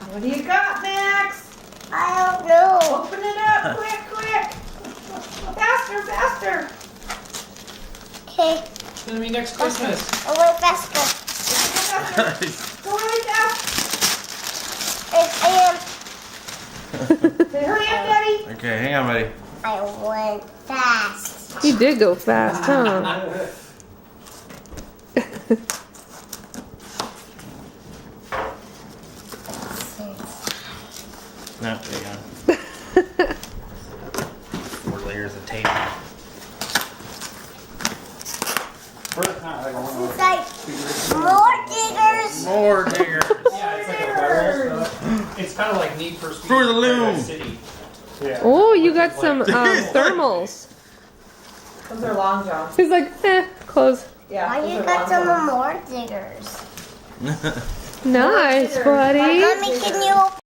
What do you got, Max? I don't know. Open it up, quick, quick. Faster, faster. Okay. It's gonna be next Christmas. I went faster. Go really fast. I Say, hurry up, Daddy. Okay, hang on, buddy. I went fast. You did go fast, huh? No, there you go. 4 layers of tape. It's like more diggers. More diggers. Yeah, it's like a viral stuff. It's kind of like Need for Speed For the loom. Paradise City. Yeah. Oh, you got some thermals. Those are long johns. He's like, close. Yeah. Why those you are got long some johns. more diggers? Nice, buddy. Mommy, can you